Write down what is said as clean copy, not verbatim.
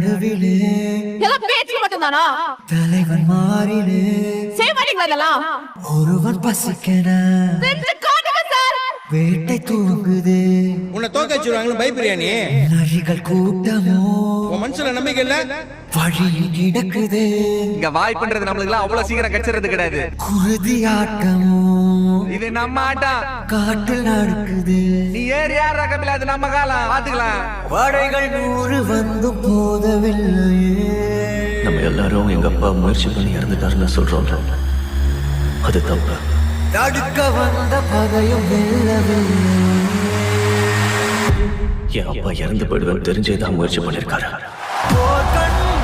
நடுவிலே பேச்சு மட்டும்தானா? தலைவன் மாறிலே செய்வாங்களா இதெல்லாம்? ஒருவன் பசிக்கன வேட்டை தூங்குது. உன்னை தோக்க வச்சிருவாங்கன்னு பயப்படுறியா நீ? நரிகள் கூட்டமோ உன் மனசுல நம்பிக்கை இல்ல? வழியில் கிடக்குது. இங்க வாய்ப்புன்றது நம்மளுக்கு எல்லாம் அவ்வளவு சீக்கிரம் கிடைச்சிறது கிடையாது. குருதி ஆட்டமோ இது நம்ம ஆட்டம். காட்டில் நடக்குது. நீ ஏறி யார் ரகமில்ல, அது நம்ம காலம் பாத்துக்கலாம். படைகள் 100 வந்து போதவில்லையே. நம்ம எல்லாரும் எங்க அப்பா முயற்சி பண்ணி இறந்துட்டாருன்னு சொல்றோம். அது தப்பு. தடுக்க வந்த பகையும் வெல்லவில்லை. என் அப்பா இறந்து போயிடுவேன் தெரிஞ்சேதான் முயற்சி பண்ணிருக்காரு. போர் கண்டு